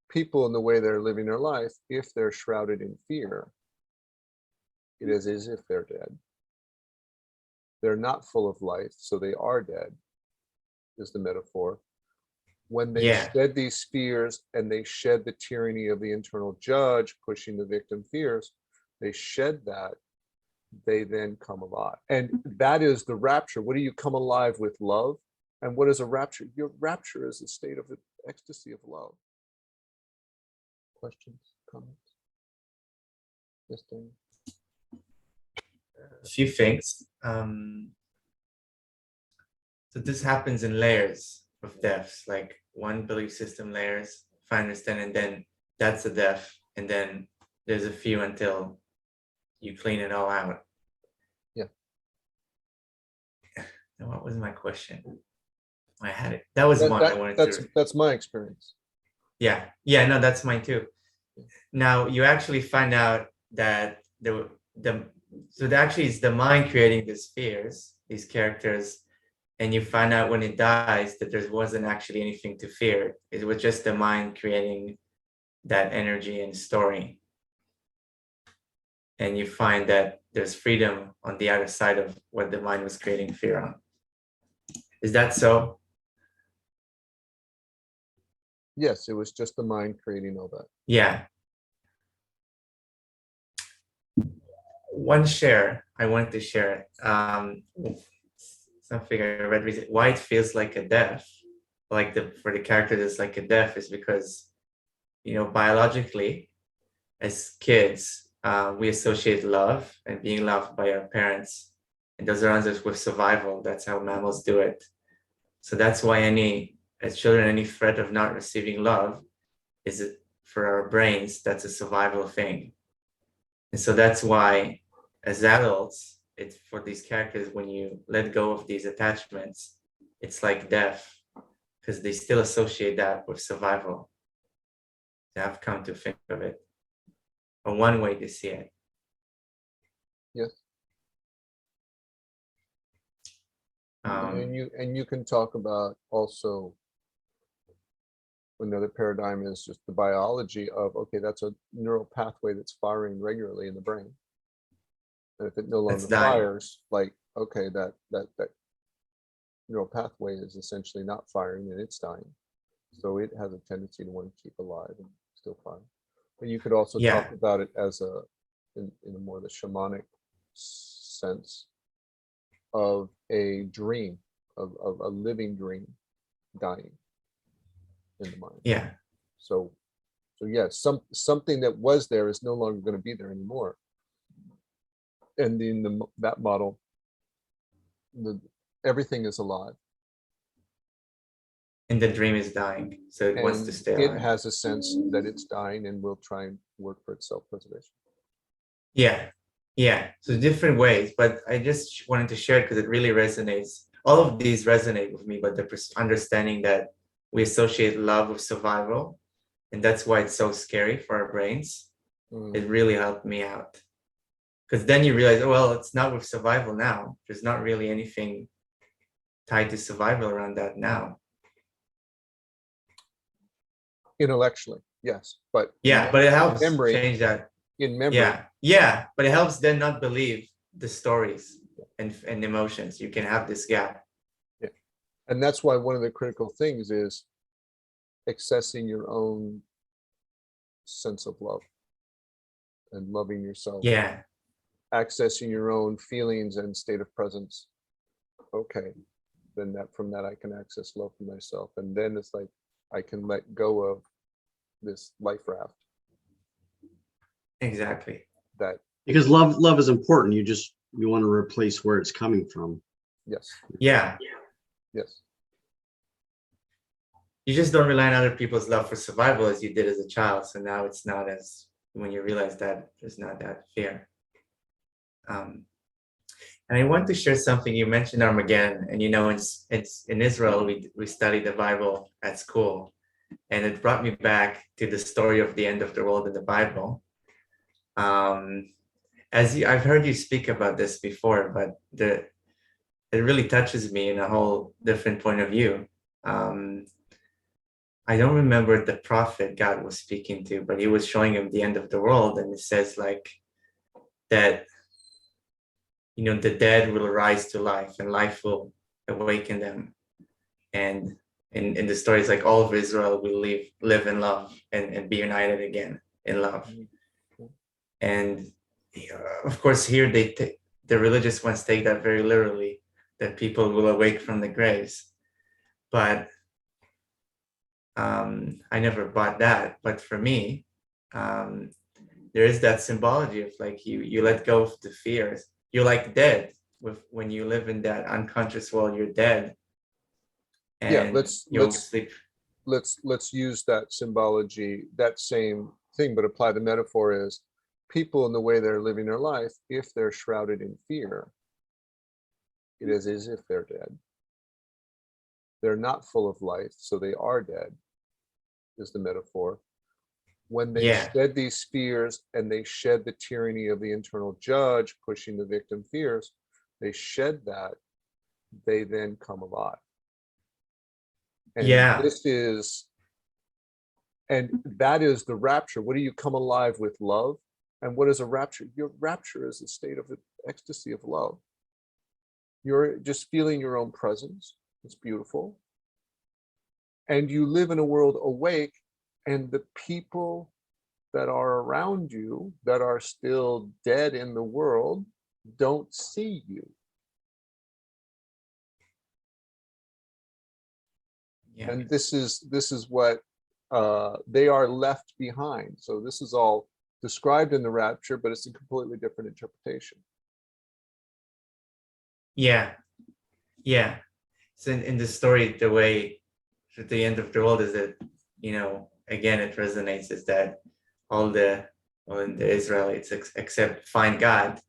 people in the way they're living their life, if they're shrouded in fear, it is as if they're dead. They're not full of life, so they are dead, is the metaphor. When they shed these fears and they shed the tyranny of the internal judge pushing the victim fears, they shed that, they then come alive. And that is the rapture. What do you come alive with? Love. And what is a rapture? Your rapture is a state of ecstasy of love. Questions, comments? Yes, Daniel. A few things. So this happens in layers of deaths, like one belief system layers, if I understand, and then that's a death, and then there's a few until you clean it all out. Yeah. And what was my question? I had it. That was one I wanted to. That's my experience. Yeah. No, that's mine too. Now you actually find out that actually it's the mind creating these fears, these characters, and you find out when it dies that there wasn't actually anything to fear. It was just the mind creating that energy and story. And you find that there's freedom on the other side of what the mind was creating fear on. Is that so? Yes, it was just the mind creating all that. Yeah. One share I wanted to share. Something I read recently. Why it feels like a death, for the character that's like a death, is because, biologically, as kids, we associate love and being loved by our parents, and those around us with survival. That's how mammals do it. So that's why as children, any threat of not receiving love is, for our brains, that's a survival thing. And so that's why, as adults, it's for these characters, when you let go of these attachments, it's like death, because they still associate that with survival. I've come to think of it, or one way to see it. Yes. And you can talk about also another paradigm is just the biology of, okay, that's a neural pathway that's firing regularly in the brain. And if it no longer fires, like, okay, that neural pathway is essentially not firing and it's dying. So it has a tendency to want to keep alive and still fire. But you could also talk about it as in a more the shamanic sense of a dream, of a living dream dying in the mind. Yeah. So yeah, something that was there is no longer going to be there anymore. And in that model, everything is alive. And the dream is dying, so it wants to stay alive. It has a sense that it's dying and will try and work for its self-preservation. Yeah. So different ways, but I just wanted to share it because it really resonates. All of these resonate with me, but the understanding that we associate love with survival, and that's why it's so scary for our brains. It really helped me out. Because then you realize, well, it's not with survival now. There's not really anything tied to survival around that now. Intellectually, yes, but but it helps change that. In memory, but it helps then not believe the stories and emotions. You can have this gap. Yeah, and that's why one of the critical things is accessing your own sense of love and loving yourself. Yeah. Accessing your own feelings and state of presence. Okay, then from that I can access love for myself, and then it's like I can let go of this life raft. Exactly. That because love is important. You want to replace where it's coming from. Yes. Yeah. Yes. You just don't rely on other people's love for survival as you did as a child. So now it's not as, when you realize that there's not that fear. And I want to share something. You mentioned Armageddon, and it's in Israel. We study the Bible at school, and it brought me back to the story of the end of the world in the Bible. I've heard you speak about this before, but it really touches me in a whole different point of view. I don't remember the prophet God was speaking to, but he was showing him the end of the world. And it says like that, the dead will rise to life and life will awaken them. And in the stories, like all of Israel will live in love and be united again in love. And of course, here the religious ones take that very literally, that people will awake from the graves. But I never bought that. But for me, there is that symbology of like you let go of the fears. You're like dead when you live in that unconscious world. You're dead, and you'll sleep. Let's use that symbology, that same thing, but apply the metaphor is people in the way they're living their life. If they're shrouded in fear, it is as if they're dead. They're not full of life, so they are dead, is the metaphor. When they shed these fears and they shed the tyranny of the internal judge pushing the victim fears, they shed that, they then come alive. And that is the rapture. What do you come alive with? Love. And what is a rapture? Your rapture is a state of ecstasy of love. You're just feeling your own presence. It's beautiful. And you live in a world awake, and the people that are around you that are still dead in the world don't see you. Yeah. And this is what they are left behind. So this is all described in the rapture, but it's a completely different interpretation. Yeah. So in the story, the way at the end of the world is that, again, it resonates is that all the Israelites except find God,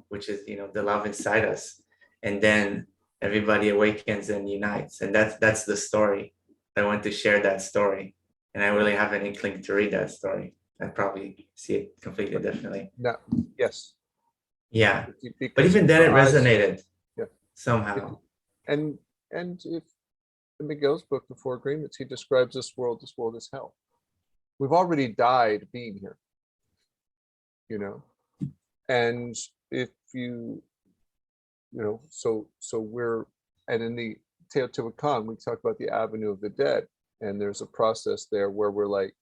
which is, the love inside us. And then everybody awakens and unites. And that's the story. I want to share that story. And I really have an inkling to read that story. I probably see it completely differently. No, yes. Yeah. But even then it resonated somehow. And if in Miguel's book, The Four Agreements, he describes this world as hell. We've already died being here, and if so we're, and in the Teotihuacan, we talk about the Avenue of the Dead, and there's a process there where we're like,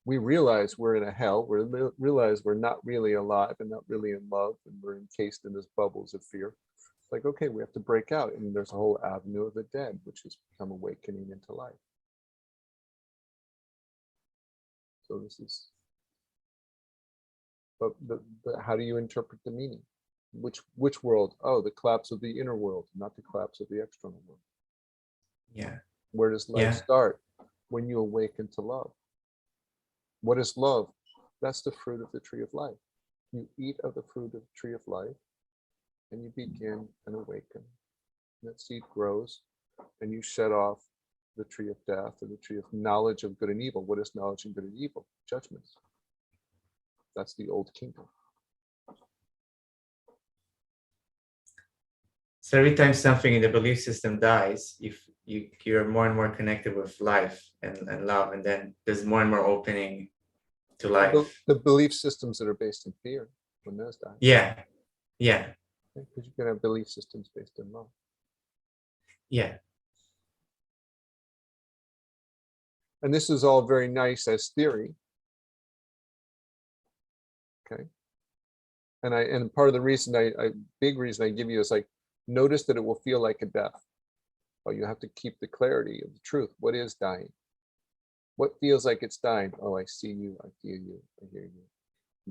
we realize we're in a hell, we realize we're not really alive and not really in love, and we're encased in this bubbles of fear. It's like, okay, we have to break out, and there's a whole Avenue of the Dead, which has become awakening into life. So this is, but how do you interpret the meaning? Which world? Oh, the collapse of the inner world, not the collapse of the external world. Yeah. Where does life start? When you awaken to love. What is love? That's the fruit of the tree of life. You eat of the fruit of the tree of life, and you begin and awaken. And that seed grows, and you shed off the tree of death or the tree of knowledge of good and evil. What is knowledge of good and evil? Judgments. That's the old kingdom. So every time something in the belief system dies, you're more and more connected with life and love, and then there's more and more opening to life. The belief systems that are based in fear, when those die. Yeah. Because you can have belief systems based in love. Yeah. And this is all very nice as theory. Okay. And part of the reason big reason I give you is like, notice that it will feel like a death. But you have to keep the clarity of the truth. What is dying? What feels like it's dying? Oh, I see you, I feel you, I hear you.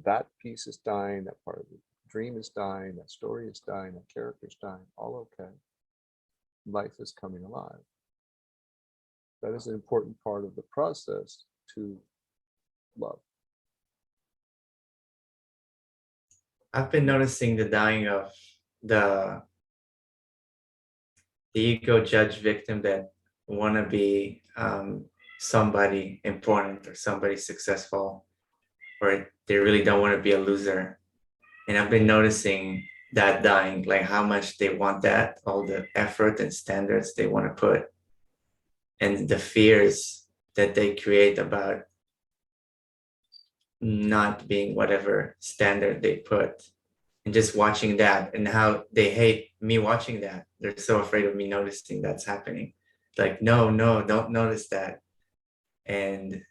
That piece is dying, that part of the dream is dying, that story is dying, that character is dying, all okay. Life is coming alive. That is an important part of the process to love. I've been noticing the dying of the ego judge victim that want to be somebody important or somebody successful, or they really don't want to be a loser. And I've been noticing that dying, like how much they want that, all the effort and standards they want to put, and the fears that they create about not being whatever standard they put, and just watching that and how they hate me watching that. They're so afraid of me noticing that's happening. Like, no, don't notice that. And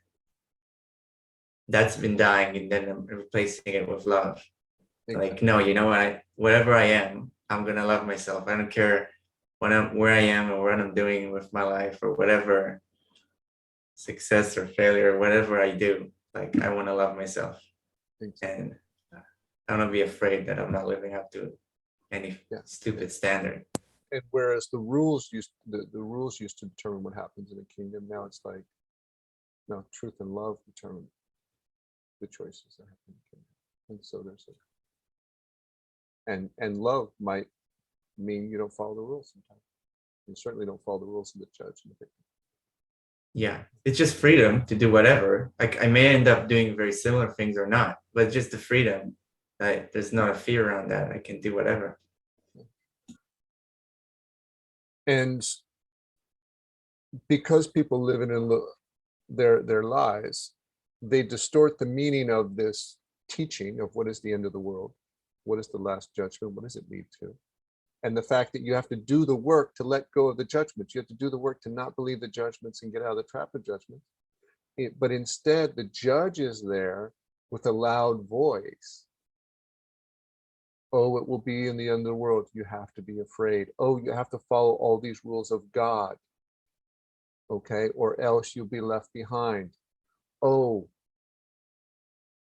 that's been dying, and then I'm replacing it with love. Like, no, you know what? Whatever I am, I'm gonna love myself. I don't care where I am or what I'm doing with my life or whatever success or failure, whatever I do. Like, I want to love myself, and I don't be afraid that I'm not living up to any stupid standard. And whereas the rules used to determine what happens in a kingdom, now it's like, no, truth and love determine the choices that happen in the kingdom. And so there's and love might mean you don't follow the rules sometimes. You certainly don't follow the rules of the judge and the victim. Yeah, it's just freedom to do whatever. Like, I may end up doing very similar things or not, but just the freedom. Like, there's not a fear around that. I can do whatever. And because people live in their lies, they distort the meaning of this teaching of what is the end of the world, what is the last judgment, what does it lead to, and the fact that you have to do the work to let go of the judgments. You have to do the work to not believe the judgments and get out of the trap of judgment. But instead, the judge is there with a loud voice. Oh, it will be in the underworld. You have to be afraid. Oh, you have to follow all these rules of God. Okay, or else you'll be left behind. Oh,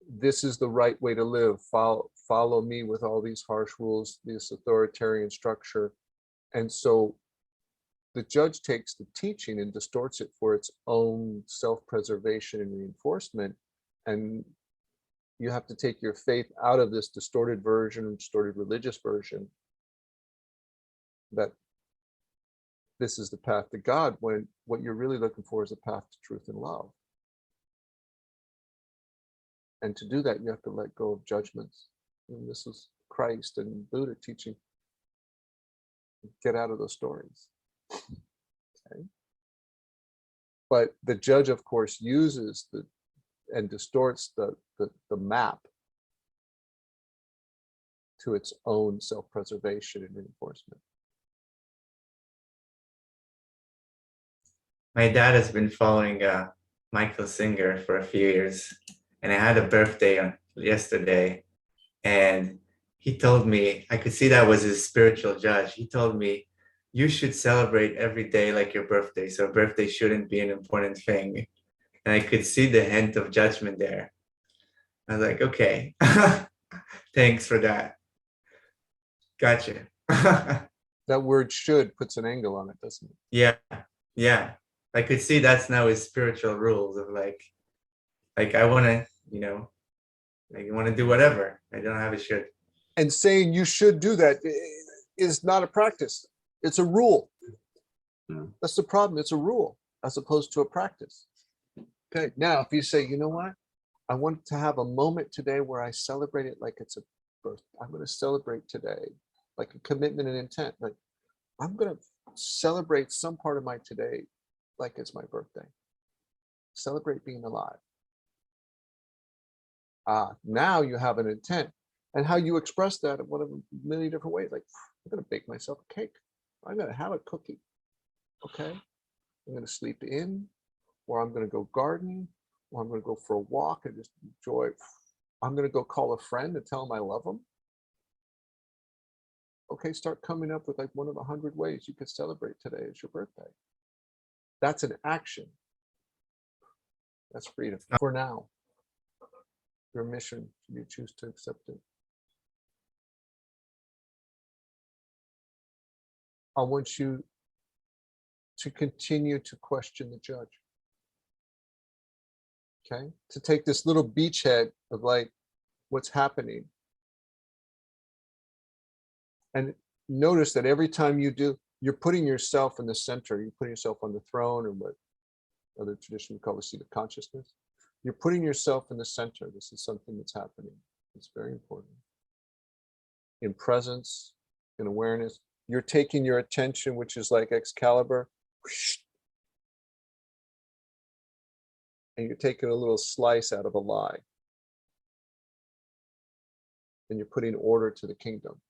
this is the right way to live. Follow me with all these harsh rules, this authoritarian structure. And so the judge takes the teaching and distorts it for its own self-preservation and reinforcement. And you have to take your faith out of this distorted version, distorted religious version, that this is the path to God, when what you're really looking for is a path to truth and love. And to do that, you have to let go of judgments. And this is Christ and Buddha teaching. Get out of those stories. Okay. But the judge, of course, uses and distorts the map to its own self-preservation and reinforcement. My dad has been following Michael Singer for a few years, and I had a birthday yesterday, and he told me, I could see that was his spiritual judge. He told me, you should celebrate every day like your birthday. So birthday shouldn't be an important thing. And I could see the hint of judgment there. I was like, okay, thanks for that. Gotcha. That word "should" puts an angle on it, doesn't it? Yeah. I could see that's now his spiritual rules of like I want to, like, you want to do whatever. I don't have a should. And saying you should do that is not a practice. It's a rule. That's the problem. It's a rule as opposed to a practice. Okay. Now, if you say, you know what? I want to have a moment today where I celebrate it like it's a birthday. I'm going to celebrate today like a commitment and intent. Like, I'm going to celebrate some part of my today like it's my birthday. Celebrate being alive. Now you have an intent, and how you express that in one of many different ways. Like, I'm going to bake myself a cake. I'm going to have a cookie. Okay. I'm going to sleep in, or I'm going to go garden, or I'm going to go for a walk and just enjoy. I'm going to go call a friend and tell them I love them. Okay. Start coming up with like one of 100 ways you could celebrate today as your birthday. That's an action. That's freedom for now. Your mission, you choose to accept it. I want you to continue to question the judge. Okay? To take this little beachhead of like what's happening. And notice that every time you do, you're putting yourself in the center. You're putting yourself on the throne, or what other tradition we call the seat of consciousness. You're putting yourself in the center. This is something that's happening. It's very important. In presence, in awareness, you're taking your attention, which is like Excalibur, and you're taking a little slice out of a lie. And you're putting order to the kingdom.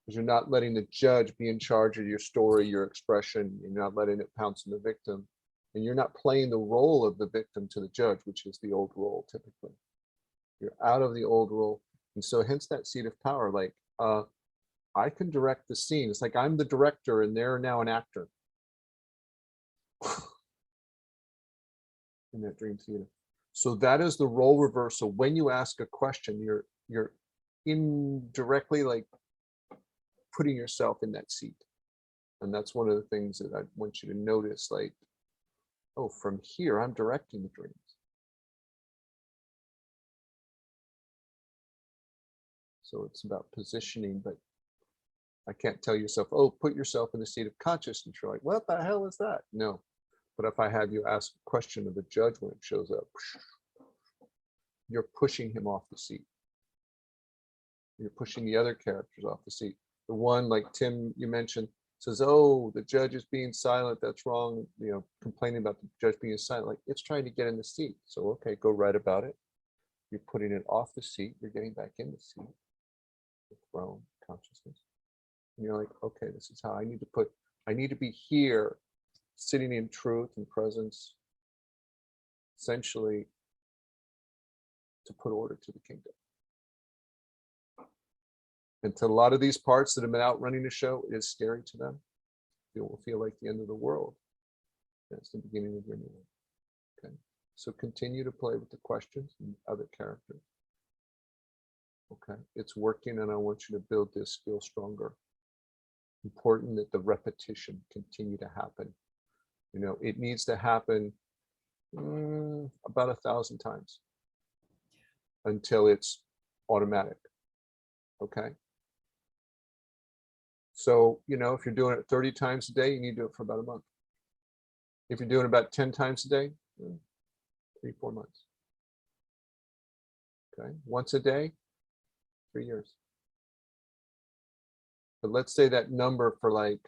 Because you're not letting the judge be in charge of your story, your expression. You're not letting it pounce on the victim. And you're not playing the role of the victim to the judge, which is the old role typically. You're out of the old role. And so hence that seat of power, like, I can direct the scene. It's like I'm the director and they're now an actor. In that dream theater. So that is the role reversal. When you ask a question, you're indirectly like putting yourself in that seat. And that's one of the things that I want you to notice, like, oh, from here, I'm directing the dreams. So it's about positioning, but I can't tell yourself, oh, put yourself in the seat of consciousness. You're like, what the hell is that? No. But if I have you ask a question of the judge when it shows up, you're pushing him off the seat. You're pushing the other characters off the seat. The one, like Tim, you mentioned, says, oh, the judge is being silent. That's wrong. You know, complaining about the judge being silent. Like, it's trying to get in the seat. So, okay, go write about it. You're putting it off the seat. You're getting back in the seat. The throne, consciousness. And you're like, okay, this is how I need to be here, sitting in truth and presence, essentially to put order to the kingdom. And to a lot of these parts that have been out running the show, it is scary to them. It will feel like the end of the world. That's the beginning of your new one. Okay. So continue to play with the questions and other characters. Okay. It's working, and I want you to build this skill stronger. Important that the repetition continue to happen. You know, it needs to happen about 1,000 times until it's automatic. Okay. So, you know, if you're doing it 30 times a day, you need to do it for about a month. If you're doing it about 10 times a day, 3-4 months. Okay. Once a day, 3 years. But let's say that number for like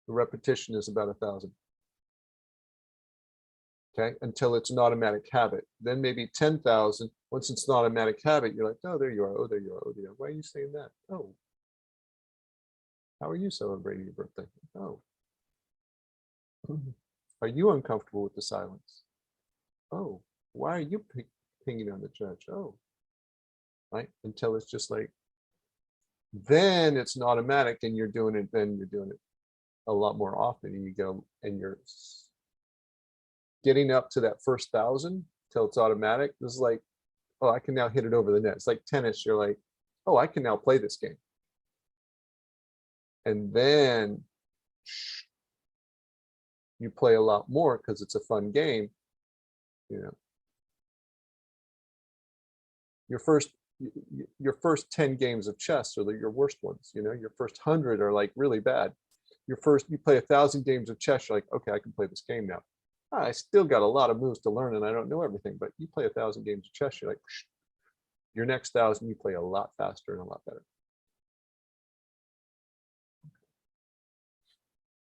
the repetition is about 1,000. Okay, until it's an automatic habit. Then maybe 10,000. Once it's an automatic habit, you're like, oh, there you are. Oh, there you are. Oh, there you are. Why are you saying that? Oh, how are you celebrating your birthday? Oh, are you uncomfortable with the silence? Oh, why are you pinging on the judge? Oh, right. Until it's just like, then it's an automatic, and you're doing it. Then you're doing it a lot more often, and you go and you're getting up to that first 1,000 till it's automatic. This is like, oh, I can now hit it over the net. It's like tennis. You're like, oh, I can now play this game. And then you play a lot more because it's a fun game. You know, your first 10 games of chess are your worst ones. You know, your first 100 are like really bad. You play 1,000 games of chess. You're like, okay, I can play this game now. I still got a lot of moves to learn, and I don't know everything, but you play 1,000 games of chess, you're like, your next 1,000, you play a lot faster and a lot better.